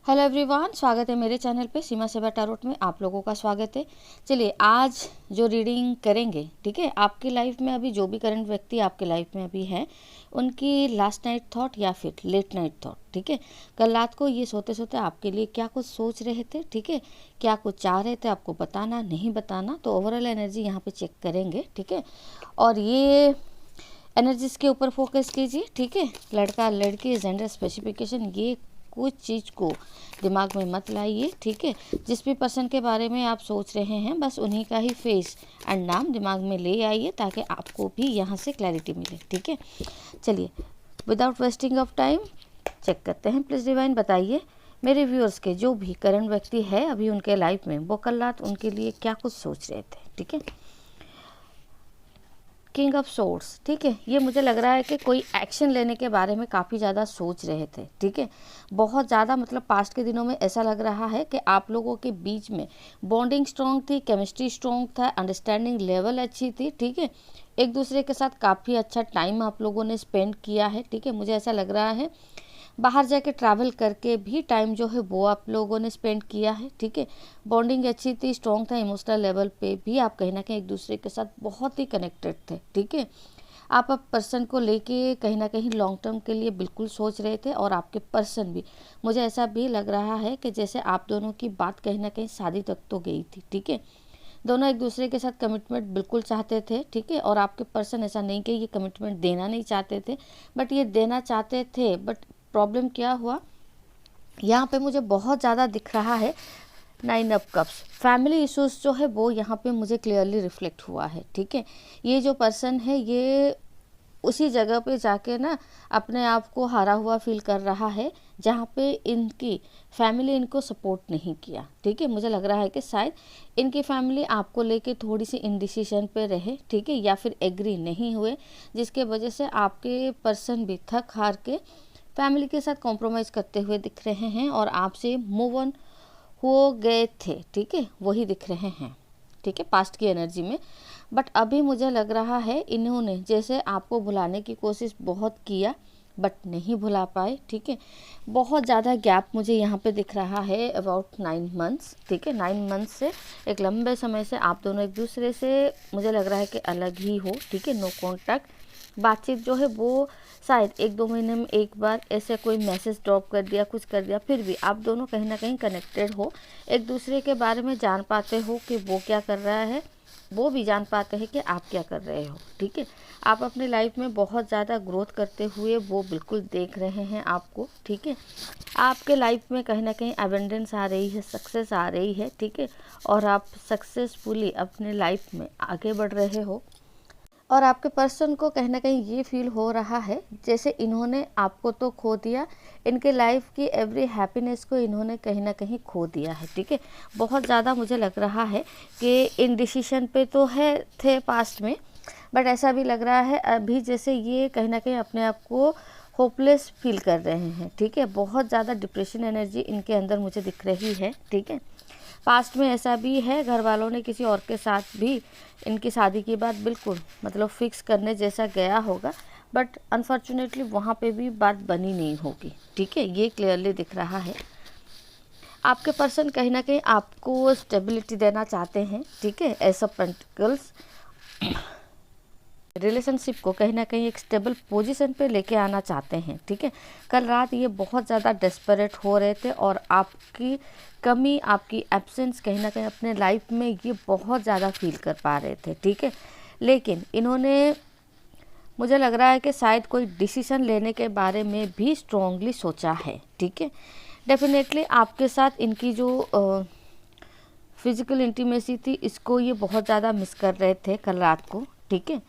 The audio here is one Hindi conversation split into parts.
हेलो एवरीवन, स्वागत है मेरे चैनल पे सीमा सेवा टारोट में। आप लोगों का स्वागत है। चलिए आज जो रीडिंग करेंगे, ठीक है, आपकी लाइफ में अभी जो भी करंट व्यक्ति आपके लाइफ में अभी है, उनकी लास्ट नाइट थॉट या फिर लेट नाइट थॉट, ठीक है। कल रात को ये सोते सोते आपके लिए क्या कुछ सोच रहे थे, ठीक है, क्या कुछ चाह रहे थे, आपको बताना नहीं बताना, तो ओवरऑल एनर्जी यहाँ पे चेक करेंगे, ठीक है। और ये एनर्जीज के ऊपर फोकस कीजिए, ठीक है। लड़का लड़की जेंडर स्पेसिफिकेशन ये कुछ चीज़ को दिमाग में मत लाइए, ठीक है। जिस भी पर्सन के बारे में आप सोच रहे हैं बस उन्हीं का ही फेस एंड नाम दिमाग में ले आइए ताकि आपको भी यहाँ से क्लैरिटी मिले, ठीक है। चलिए without wasting of time check करते हैं। प्लीज़ डिवाइन बताइए मेरे व्यूअर्स के जो भी करंट व्यक्ति है अभी उनके लाइफ में, वो कल रात उनके लिए क्या कुछ सोच रहे थे, ठीक है। किंग ऑफ सोर्ड्स, ठीक है। ये मुझे लग रहा है कि कोई एक्शन लेने के बारे में काफ़ी ज़्यादा सोच रहे थे, ठीक है। बहुत ज़्यादा मतलब पास्ट के दिनों में ऐसा लग रहा है कि आप लोगों के बीच में बॉन्डिंग स्ट्रॉन्ग थी, केमिस्ट्री स्ट्रॉन्ग था, अंडरस्टैंडिंग लेवल अच्छी थी, ठीक है। एक दूसरे के साथ काफ़ी अच्छा टाइम आप लोगों ने स्पेंड किया है, ठीक है। मुझे ऐसा लग रहा है बाहर जाके ट्रैवल करके भी टाइम जो है वो आप लोगों ने स्पेंड किया है, ठीक है। बॉन्डिंग अच्छी थी, स्ट्रॉन्ग था, इमोशनल लेवल पे भी आप कहीं ना कहीं एक दूसरे के साथ बहुत ही कनेक्टेड थे, ठीक है। आप अब पर्सन को लेके कहीं ना कहीं लॉन्ग टर्म के लिए बिल्कुल सोच रहे थे और आपके पर्सन भी, मुझे ऐसा भी लग रहा है कि जैसे आप दोनों की बात कहीं ना कहीं शादी तक तो गई थी, ठीक है। दोनों एक दूसरे के साथ कमिटमेंट बिल्कुल चाहते थे, ठीक है। और आपके पर्सन ऐसा नहीं कि ये कमिटमेंट देना नहीं चाहते थे, बट ये देना चाहते थे। बट प्रॉब्लम क्या हुआ यहाँ पे मुझे बहुत ज़्यादा दिख रहा है 9 ऑफ कप्स। फैमिली इश्यूज जो है वो यहाँ पे मुझे क्लियरली रिफ्लेक्ट हुआ है, ठीक है। ये जो पर्सन है ये उसी जगह पे जाके ना अपने आप को हारा हुआ फील कर रहा है जहाँ पे इनकी फैमिली इनको सपोर्ट नहीं किया, ठीक है। मुझे लग रहा है कि शायद इनकी फैमिली आपको लेके थोड़ी सी इंडिसीजन पे रहे, ठीक है, या फिर एग्री नहीं हुए, जिसके वजह से आपके पर्सन भी थक हार के फैमिली के साथ कॉम्प्रोमाइज़ करते हुए दिख रहे हैं और आपसे मूव ऑन हो गए थे, ठीक है, वही दिख रहे हैं, ठीक है, पास्ट की एनर्जी में। बट अभी मुझे लग रहा है इन्होंने जैसे आपको भुलाने की कोशिश बहुत किया बट नहीं भुला पाए, ठीक है। बहुत ज़्यादा गैप मुझे यहाँ पे दिख रहा है, अबाउट 9 मंथ्स, ठीक है। 9 मंथ्स से एक लंबे समय से आप दोनों एक दूसरे से मुझे लग रहा है कि अलग ही हो, ठीक है। नो कॉन्टैक्ट, बातचीत जो है वो शायद 1-2 महीने में एक बार ऐसे कोई मैसेज ड्रॉप कर दिया, कुछ कर दिया, फिर भी आप दोनों कहीं ना कहीं कनेक्टेड हो, एक दूसरे के बारे में जान पाते हो कि वो क्या कर रहा है, वो भी जान पाते हैं कि आप क्या कर रहे हो, ठीक है। आप अपनी लाइफ में बहुत ज़्यादा ग्रोथ करते हुए वो बिल्कुल देख रहे हैं आपको, ठीक है। आपके लाइफ में कहीं ना कहीं एबंडेंस आ रही है, सक्सेस आ रही है, ठीक है। और आप सक्सेसफुली अपने लाइफ में आगे बढ़ रहे हो और आपके पर्सन को कहीं ना कहीं ये फील हो रहा है जैसे इन्होंने आपको तो खो दिया, इनके लाइफ की एवरी हैप्पीनेस को इन्होंने कहीं ना कहीं खो दिया है, ठीक है। बहुत ज़्यादा मुझे लग रहा है कि इन डिसीजन पे तो है थे पास्ट में, बट ऐसा भी लग रहा है अभी जैसे ये कहीं ना कहीं अपने आप को होपलेस फील कर रहे हैं, ठीक है। बहुत ज़्यादा डिप्रेशन एनर्जी इनके अंदर मुझे दिख रही है, ठीक है। पास्ट में ऐसा भी है घर वालों ने किसी और के साथ भी इनकी शादी की बात बिल्कुल मतलब फिक्स करने जैसा गया होगा, बट अनफॉर्चुनेटली वहाँ पे भी बात बनी नहीं होगी, ठीक है। ये क्लियरली दिख रहा है। आपके पर्सन कहीं ना कहीं आपको स्टेबिलिटी देना चाहते हैं, ठीक है। एस ऑफ पेंटिकल्स रिलेशनशिप को कहीं ना कहीं एक स्टेबल पोजीशन पे लेके आना चाहते हैं, ठीक है। कल रात ये बहुत ज़्यादा डेस्परेट हो रहे थे और आपकी कमी, आपकी एब्सेंस कहीं ना कहीं अपने लाइफ में ये बहुत ज़्यादा फील कर पा रहे थे, ठीक है। लेकिन इन्होंने मुझे लग रहा है कि शायद कोई डिसीजन लेने के बारे में भी स्ट्रांगली सोचा है, ठीक है। डेफिनेटली आपके साथ इनकी जो फिज़िकल इंटीमेसी थी इसको ये बहुत ज़्यादा मिस कर रहे थे कल रात को, ठीक है।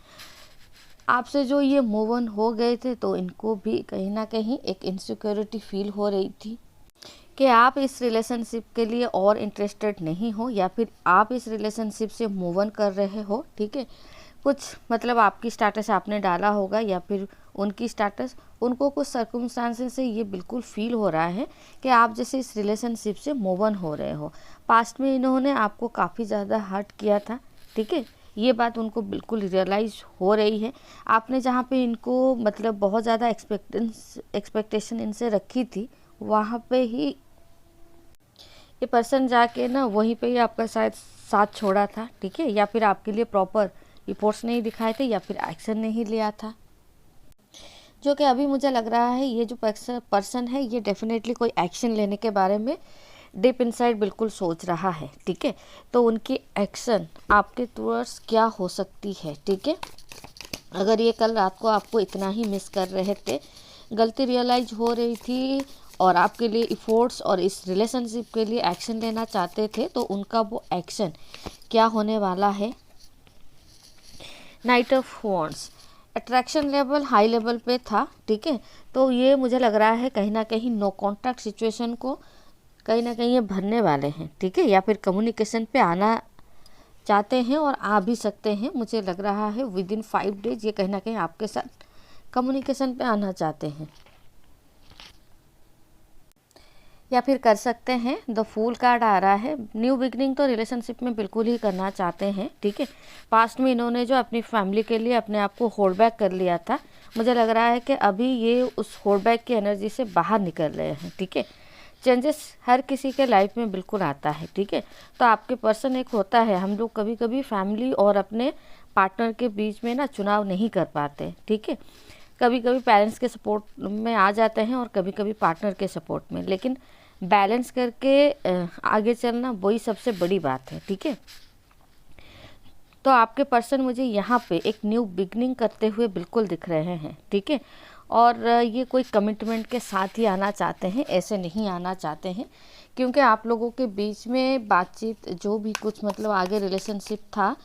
आपसे जो ये मूव ऑन हो गए थे तो इनको भी कहीं ना कहीं एक इनसिक्योरिटी फील हो रही थी कि आप इस रिलेशनशिप के लिए और इंटरेस्टेड नहीं हो या फिर आप इस रिलेशनशिप से मूव ऑन कर रहे हो, ठीक है। कुछ मतलब आपकी स्टेटस आपने डाला होगा या फिर उनकी स्टेटस, उनको कुछ सर्कमस्टांसेस से ये बिल्कुल फील हो रहा है कि आप जैसे इस रिलेशनशिप से मूव ऑन हो रहे हो। पास्ट में इन्होंने आपको काफ़ी ज़्यादा हर्ट किया था, ठीक है। ये बात उनको बिल्कुल रियलाइज हो रही है। आपने जहाँ पे इनको मतलब बहुत ज़्यादा एक्सपेक्टेशन इनसे रखी थी वहाँ पे ही ये पर्सन जाके ना वहीं पे ही आपका शायद साथ छोड़ा था, ठीक है, या फिर आपके लिए प्रॉपर रिपोर्ट्स नहीं दिखाए थे, या फिर एक्शन नहीं लिया था। जो कि अभी मुझे लग रहा है ये जो पर्सन है ये डेफिनेटली कोई एक्शन लेने के बारे में डीप इनसाइड बिल्कुल सोच रहा है, ठीक है। तो उनकी एक्शन आपके टूवर्ड्स क्या हो सकती है, ठीक है। अगर ये कल रात को आपको इतना ही मिस कर रहे थे, गलती रियलाइज हो रही थी और आपके लिए इफ़ोर्ट्स और इस रिलेशनशिप के लिए एक्शन लेना चाहते थे, तो उनका वो एक्शन क्या होने वाला है। Night of wands, attraction level high level पे था, ठीक है। तो ये मुझे लग रहा है कहीं ना कहीं नो कॉन्टैक्ट सिचुएशन को कहीं ना कहीं ये भरने वाले हैं, ठीक है, या फिर कम्युनिकेशन पे आना चाहते हैं और आ भी सकते हैं। मुझे लग रहा है विद इन 5 डेज ये कहीं ना कहीं आपके साथ कम्युनिकेशन पे आना चाहते हैं, या फिर कर सकते हैं। द फूल कार्ड आ रहा है, न्यू बिगनिंग तो रिलेशनशिप में बिल्कुल ही करना चाहते हैं, ठीक है। पास्ट में इन्होंने जो अपनी फैमिली के लिए अपने आप को होल्ड बैक कर लिया था, मुझे लग रहा है कि अभी ये उस होल्ड बैक की एनर्जी से बाहर निकल रहे हैं, ठीक है। चेंजेस हर किसी के लाइफ में बिल्कुल आता है, ठीक है। तो आपके पर्सन एक होता है, हम लोग कभी कभी फैमिली और अपने पार्टनर के बीच में ना चुनाव नहीं कर पाते, ठीक है। कभी कभी पेरेंट्स के सपोर्ट में आ जाते हैं और कभी कभी पार्टनर के सपोर्ट में, लेकिन बैलेंस करके आगे चलना वही सबसे बड़ी बात है, ठीक है। तो आपके पर्सन मुझे यहाँ पे एक न्यू बिगनिंग करते हुए बिल्कुल दिख रहे हैं, ठीक है। और ये कोई कमिटमेंट के साथ ही आना चाहते हैं, ऐसे नहीं आना चाहते हैं, क्योंकि आप लोगों के बीच में बातचीत जो भी कुछ मतलब आगे रिलेशनशिप था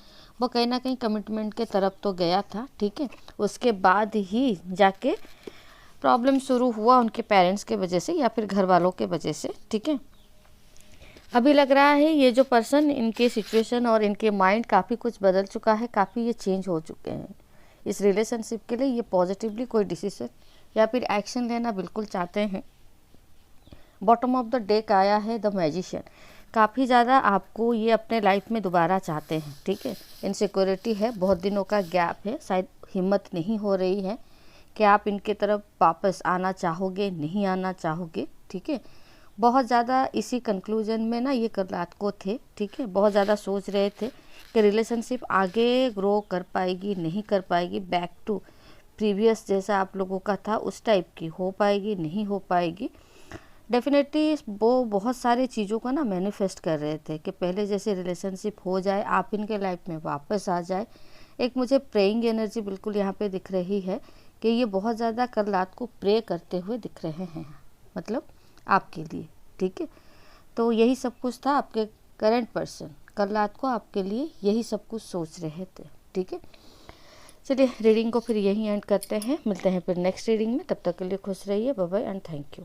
वो कहीं ना कहीं कमिटमेंट के तरफ तो गया था, ठीक है। उसके बाद ही जाके प्रॉब्लम शुरू हुआ उनके पेरेंट्स के वजह से या फिर घर वालों के वजह से, ठीक है। अभी लग रहा है ये जो पर्सन, इनके सिचुएशन और इनके माइंड काफ़ी कुछ बदल चुका है, काफ़ी ये चेंज हो चुके हैं। इस रिलेशनशिप के लिए ये पॉजिटिवली कोई डिसीजन या फिर एक्शन लेना बिल्कुल चाहते हैं। बॉटम ऑफ द डेक आया है द मैजिशियन, काफ़ी ज़्यादा आपको ये अपने लाइफ में दोबारा चाहते हैं, ठीक है। इनसिक्योरिटी है, बहुत दिनों का गैप है, शायद हिम्मत नहीं हो रही है कि आप इनके तरफ वापस आना चाहोगे, नहीं आना चाहोगे, ठीक है। बहुत ज़्यादा इसी कंक्लूजन में ना ये कल रात को थे, ठीक है। बहुत ज़्यादा सोच रहे थे कि रिलेशनशिप आगे ग्रो कर पाएगी, नहीं कर पाएगी, बैक टू प्रीवियस जैसा आप लोगों का था उस टाइप की हो पाएगी, नहीं हो पाएगी। डेफिनेटली वो बहुत सारी चीज़ों को ना मैनिफेस्ट कर रहे थे कि पहले जैसे रिलेशनशिप हो जाए, आप इनके लाइफ में वापस आ जाए। एक मुझे प्रेइंग एनर्जी बिल्कुल यहाँ पे दिख रही है कि ये बहुत ज़्यादा कल रात को प्रे करते हुए दिख रहे हैं, मतलब आपके लिए, ठीक है। तो यही सब कुछ था, आपके करंट पर्सन कल रात को आपके लिए यही सब कुछ सोच रहे थे, ठीक है। चलिए रीडिंग को फिर यहीं एंड करते हैं, मिलते हैं फिर नेक्स्ट रीडिंग में। तब तक के लिए खुश रहिए, bye bye and thank you.